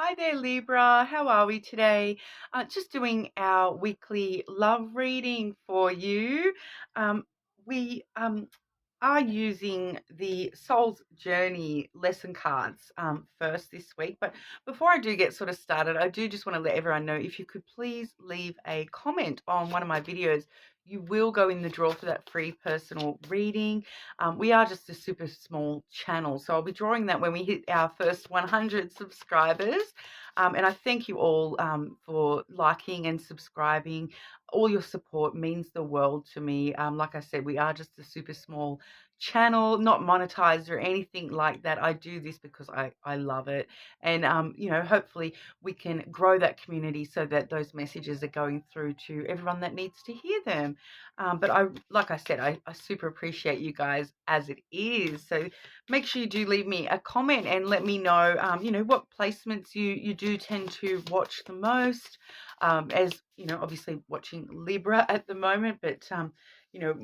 Hi there, Libra. How are we today? Just doing our weekly love reading for you. We are using the Soul's Journey lesson cards first this week. But before I do get sort of started, I do just want to let everyone know if you could please leave a comment on one of my videos. You will go in the draw for that free personal reading. We are just a super small channel, so I'll be drawing that when we hit our first 100 subscribers. And I thank you all for liking and subscribing. All your support means the world to me. Like I said, we are just a super small channel, not monetized or anything like that. I do this because I love it. And, hopefully we can grow that community so that those messages are going through to everyone that needs to hear them. But like I said, I super appreciate you guys as it is. So make sure you do leave me a comment and let me know, what placements you do tend to watch the most. As you know, obviously watching Libra at the moment, but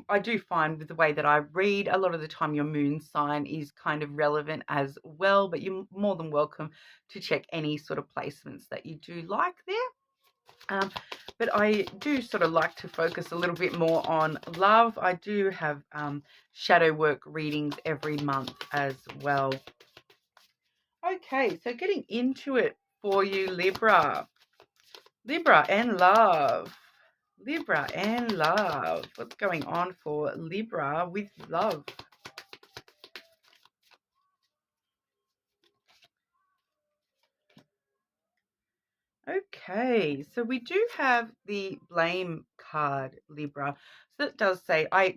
I do find with the way that I read, a lot of the time your moon sign is kind of relevant as well, but you're more than welcome to check any sort of placements that you do like there. But I do sort of like to focus a little bit more on love. I do have shadow work readings every month as well. Okay, so getting into it for you, Libra. Libra and love. Libra and love. What's going on for Libra with love? Okay, so we do have the blame card, Libra. So that does say, I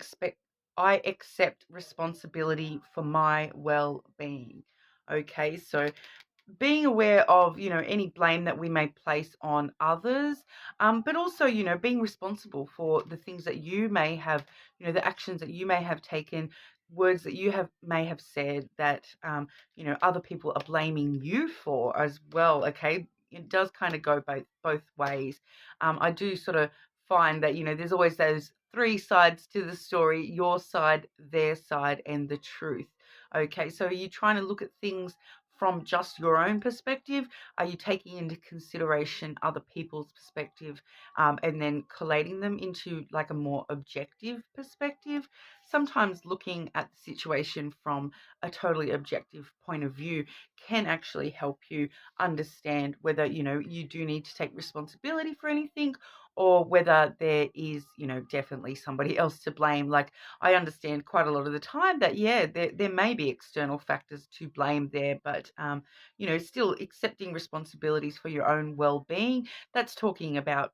accept responsibility for my well-being. Okay, so being aware of, any blame that we may place on others, but also, being responsible for the things that you may have, the actions that you may have taken, words that you may have said that, other people are blaming you for as well. Okay, it does kind of go both ways. I do sort of find that, there's always those three sides to the story: your side, their side, and the truth. Okay, so are you trying to look at things from just your own perspective? Are you taking into consideration other people's perspective, and then collating them into like a more objective perspective? Sometimes looking at the situation from a totally objective point of view can actually help you understand whether, you do need to take responsibility for anything, or whether there is, definitely somebody else to blame. Like, I understand quite a lot of the time that, yeah, there may be external factors to blame there, but, still accepting responsibilities for your own well-being, that's talking about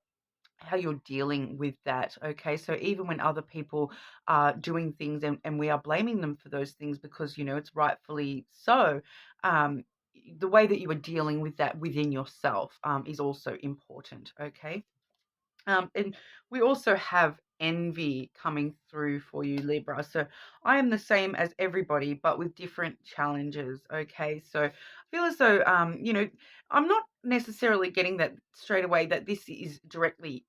how you're dealing with that. Okay, so even when other people are doing things, and we are blaming them for those things because, it's rightfully so, the way that you are dealing with that within yourself is also important. Okay. And we also have envy coming through for you, Libra. So I am the same as everybody, but with different challenges. Okay. So I feel as though, I'm not necessarily getting that straight away that this is directly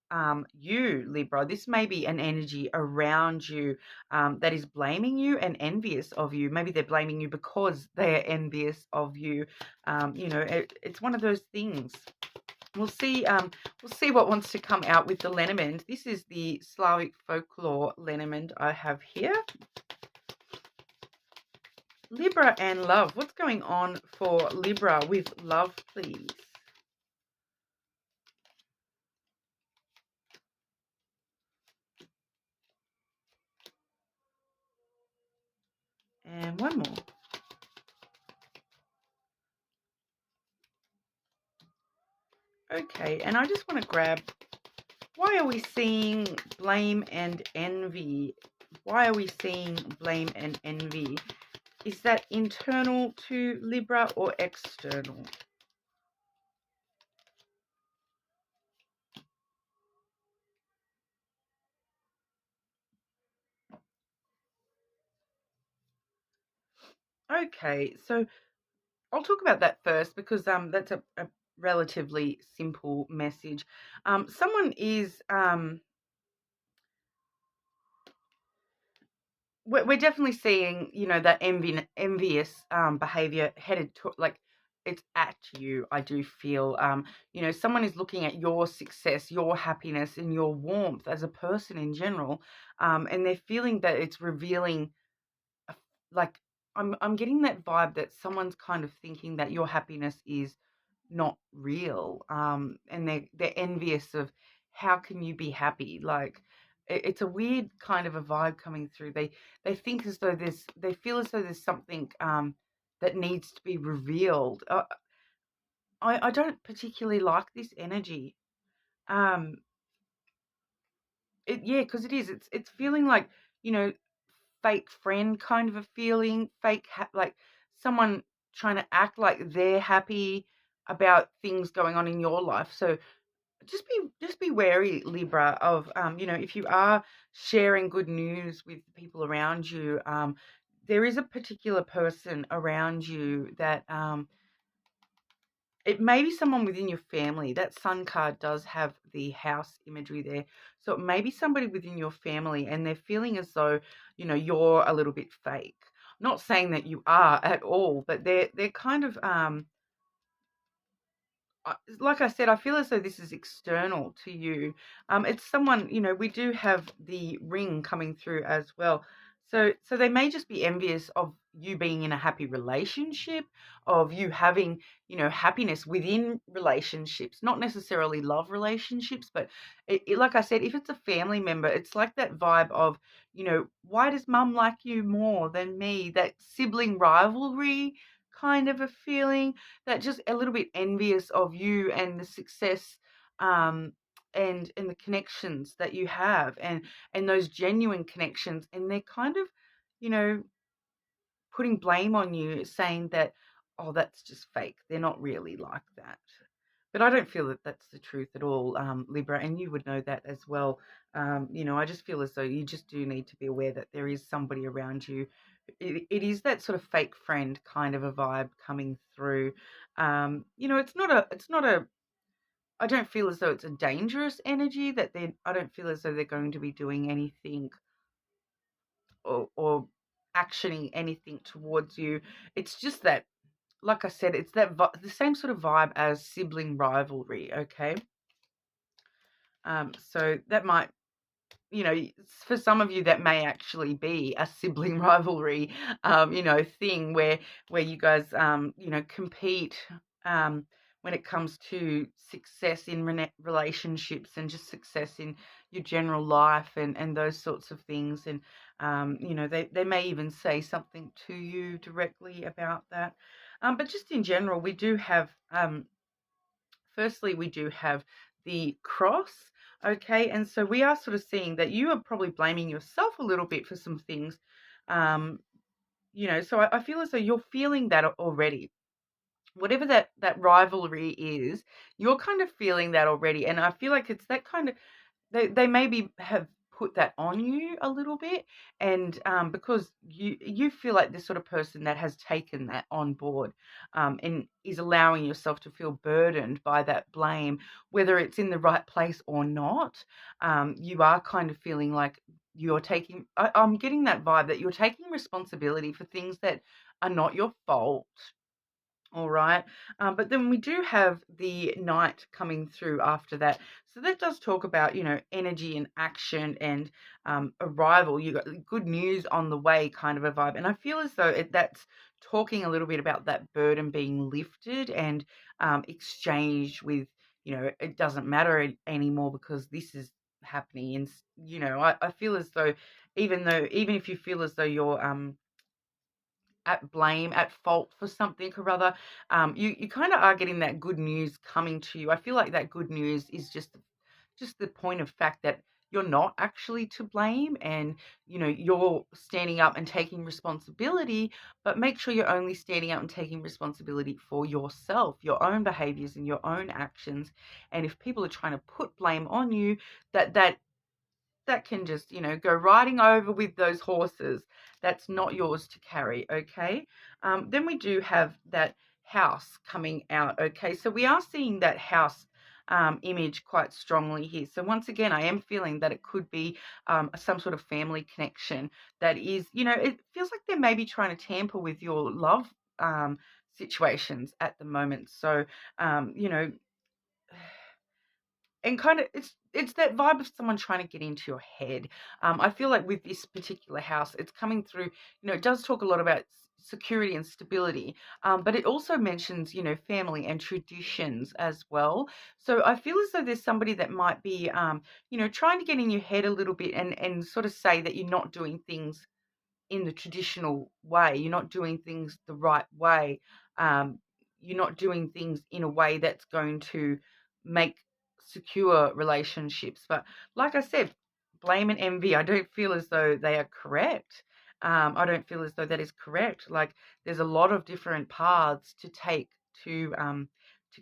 you, Libra. This may be an energy around you that is blaming you and envious of you. Maybe they're blaming you because they're envious of you. It's one of those things. We'll see. We'll see what wants to come out with the Lenormand. This is the Slavic folklore Lenormand I have here. Libra and love. What's going on for Libra with love, please? And one more. Okay, and I just want to grab, why are we seeing blame and envy? Why are we seeing blame and envy? Is that internal to Libra or external? Okay, so I'll talk about that first because that's a relatively simple message. Someone is we're definitely seeing, that envious behavior headed to, like, it's at you. I do feel, someone is looking at your success, your happiness, and your warmth as a person in general, and they're feeling that it's revealing, like, I'm getting that vibe that someone's kind of thinking that your happiness is not real, and they're envious of how can you be happy. Like, it's a weird kind of a vibe coming through. They think as though they feel as though there's something that needs to be revealed. I don't particularly like this energy. Um, yeah, because it is. It's feeling like, you know fake friend kind of a feeling, like someone trying to act like they're happy about things going on in your life. So just be wary, Libra, of if you are sharing good news with people around you, there is a particular person around you that it may be someone within your family. That sun card does have the house imagery there. So it may be somebody within your family and they're feeling as though, you're a little bit fake. Not saying that you are at all, but they're kind of like I said, I feel as though this is external to you. It's someone, we do have the ring coming through as well. So they may just be envious of you being in a happy relationship, of you having, happiness within relationships, not necessarily love relationships, but like I said, if it's a family member, it's like that vibe of, why does mum like you more than me? That sibling rivalry kind of a feeling, that just a little bit envious of you and the success, um and the connections that you have, and those genuine connections, and they're kind of, you know putting blame on you, saying that, oh, that's just fake, they're not really like that. But I don't feel that that's the truth at all, Libra, and you would know that as well. I just feel as though you just do need to be aware that there is somebody around you. It is that sort of fake friend kind of a vibe coming through. It's not a. I don't feel as though it's a dangerous energy that I don't feel as though they're going to be doing anything, or actioning anything towards you. It's just that, like I said, it's the same sort of vibe as sibling rivalry. Okay. So that might, for some of you, that may actually be a sibling rivalry, thing where you guys, compete, when it comes to success in relationships, and just success in your general life, and those sorts of things. And, they may even say something to you directly about that. But just in general, we do have, firstly, we do have the cross. Okay, and so we are sort of seeing that you are probably blaming yourself a little bit for some things. Um, so I feel as though you're feeling that already. Whatever that rivalry is, you're kind of feeling that already. And I feel like it's that kind of, they maybe have put that on you a little bit, and because you feel like this sort of person that has taken that on board, and is allowing yourself to feel burdened by that blame, whether it's in the right place or not. You are kind of feeling like you're taking, I'm getting that vibe that you're taking responsibility for things that are not your fault. All right. But then we do have the knight coming through after that. So that does talk about, energy and action, and arrival. You got good news on the way kind of a vibe. And I feel as though that's talking a little bit about that burden being lifted, and exchanged with, it doesn't matter anymore because this is happening. And, I feel as though, even if you feel as though you're, at fault for something or other, you kind of are getting that good news coming to you. I feel like that good news is just the point of fact that you're not actually to blame, and you're standing up and taking responsibility, but make sure you're only standing up and taking responsibility for yourself, your own behaviors and your own actions. And if people are trying to put blame on you, that can just, go riding over with those horses. That's not yours to carry, okay? Then we do have that house coming out, okay? So we are seeing that house image quite strongly here. So once again, I am feeling that it could be some sort of family connection that is, it feels like they may be trying to tamper with your love situations at the moment. So, you know, and kind of it's that vibe of someone trying to get into your head. I feel like with this particular house, it's coming through. You know, it does talk a lot about security and stability, but it also mentions, you know, family and traditions as well. So I feel as though there's somebody that might be, you know, trying to get in your head a little bit and sort of say that you're not doing things in the traditional way. You're not doing things the right way. Um, you're not doing things in a way that's going to make secure relationships. But like I said, blame and envy, I don't feel as though they are correct. I don't feel as though that is correct. Like there's a lot of different paths to take to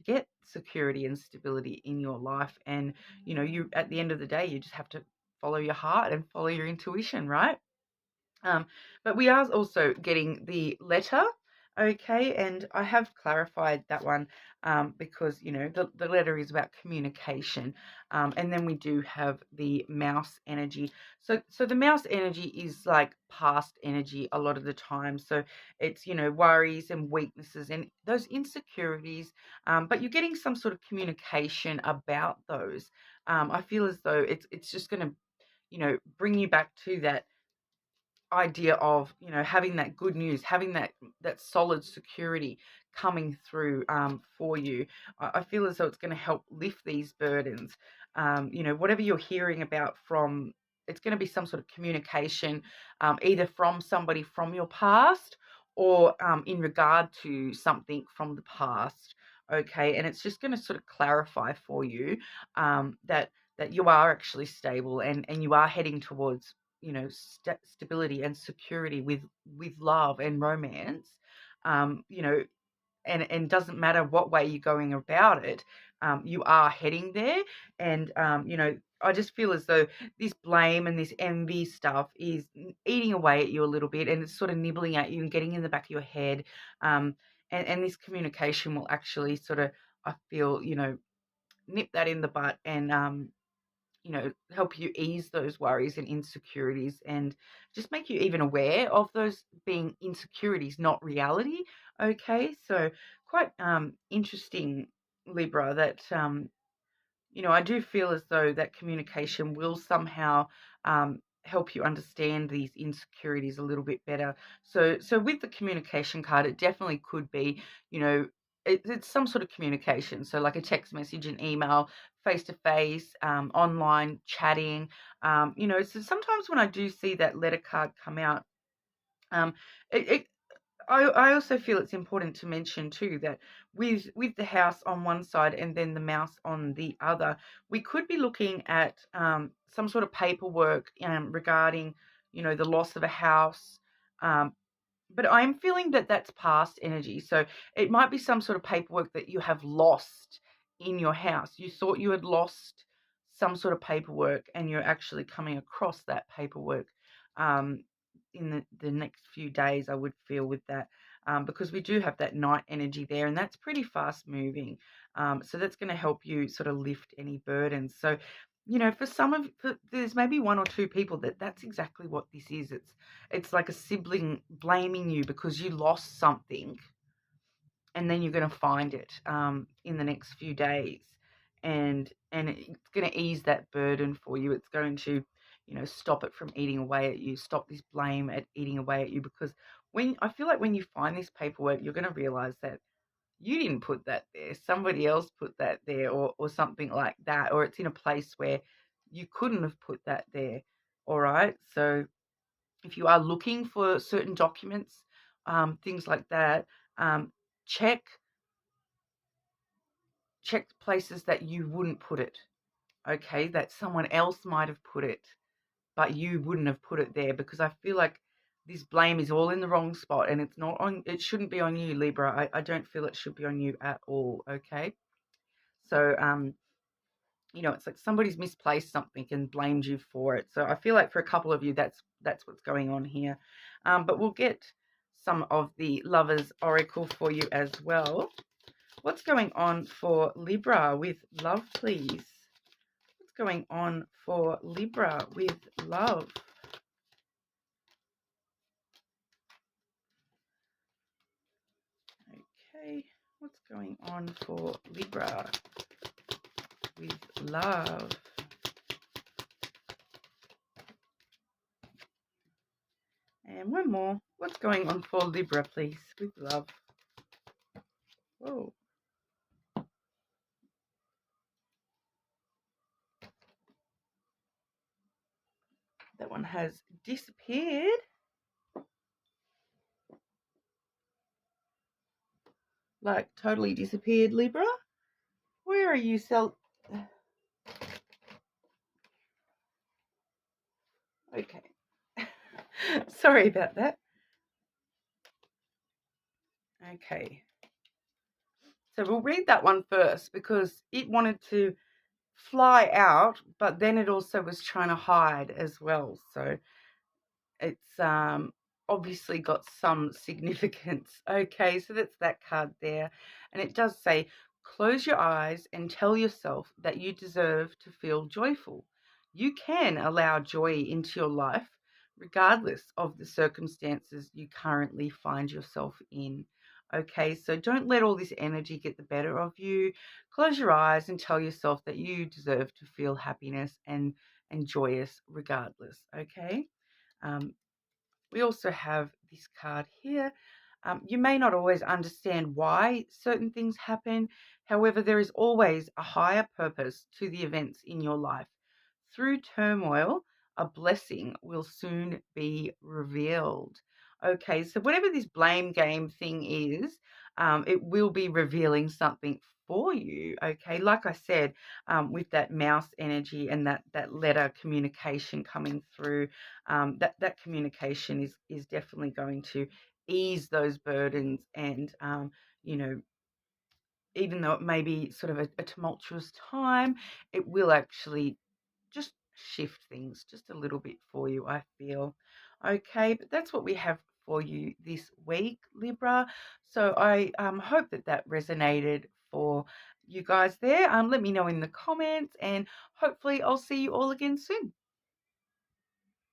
get security and stability in your life. And you know, you at the end of the day, you just have to follow your heart and follow your intuition, right? Um, but we are also getting the letter, okay, and I have clarified that one because, you know, the letter is about communication. And then we do have the mouse energy. So the mouse energy is like past energy a lot of the time. So it's, you know, worries and weaknesses and those insecurities, but you're getting some sort of communication about those. I feel as though it's just going to, you know, bring you back to that idea of, you know, having that good news, having that solid security coming through for you. I feel as though it's going to help lift these burdens. You know, whatever you're hearing about from, it's going to be some sort of communication, either from somebody from your past or in regard to something from the past. Okay, and it's just going to sort of clarify for you that you are actually stable and you are heading towards, you know, stability and security with love and romance. You know, and doesn't matter what way you're going about it, you are heading there. And you know, I just feel as though this blame and this envy stuff is eating away at you a little bit, and it's sort of nibbling at you and getting in the back of your head. And this communication will actually sort of, I feel, you know, nip that in the butt and you know, help you ease those worries and insecurities and just make you even aware of those being insecurities, not reality. Okay, so quite interesting, Libra, that you know, I do feel as though that communication will somehow help you understand these insecurities a little bit better. So with the communication card, it definitely could be, you know, it's some sort of communication. So like a text message, an email, face to face, online chatting. You know, so sometimes when I do see that letter card come out, um, it I also feel it's important to mention too that with the house on one side and then the mouse on the other, we could be looking at some sort of paperwork regarding, you know, the loss of a house. Um, but I'm feeling that that's past energy. So it might be some sort of paperwork that you have lost in your house. You thought you had lost some sort of paperwork and you're actually coming across that paperwork um, in the next few days, I would feel with that. Because we do have that night energy there, and that's pretty fast moving. So that's going to help you sort of lift any burdens. So, you know, there's maybe one or two people that's exactly what this is. It's like a sibling blaming you because you lost something, and then you're going to find it in the next few days, and it's going to ease that burden for you. It's going to, you know, stop it from eating away at you, stop this blame at eating away at you, because when I feel like when you find this paperwork, you're going to realize that you didn't put that there, somebody else put that there, or something like that, or it's in a place where you couldn't have put that there. All right, so if you are looking for certain documents, things like that, um, check places that you wouldn't put it. Okay, that someone else might have put it, but you wouldn't have put it there, because I feel like this blame is all in the wrong spot, and it's not on. It shouldn't be on you, Libra. I don't feel it should be on you at all. Okay, so you know, it's like somebody's misplaced something and blamed you for it. So I feel like for a couple of you, that's what's going on here. But we'll get some of the Lovers Oracle for you as well. What's going on for Libra with love, please? What's going on for Libra with love? Okay, what's going on for Libra with love? And one more. What's going on for Libra, please, with love? Whoa. That one has disappeared. Like, totally disappeared, Libra. Where are you, Okay. Sorry about that. Okay. So we'll read that one first because it wanted to fly out, but then it also was trying to hide as well. So it's obviously got some significance. Okay, so that's that card there. And it does say, close your eyes and tell yourself that you deserve to feel joyful. You can allow joy into your life regardless of the circumstances you currently find yourself in. Okay, so don't let all this energy get the better of you. Close your eyes and tell yourself that you deserve to feel happiness and joyous regardless. Okay. Um, we also have this card here. You may not always understand why certain things happen. However, there is always a higher purpose to the events in your life. Through turmoil, a blessing will soon be revealed. Okay, so whatever this blame game thing is, it will be revealing something for you. Okay, like I said, with that mouse energy and that letter communication coming through, that communication is definitely going to ease those burdens, and you know, even though it may be sort of a tumultuous time, it will actually just shift things just a little bit for you, I feel. Okay, but that's what we have for you this week, Libra. So I hope that resonated for you guys there. Let me know in the comments, and hopefully I'll see you all again soon.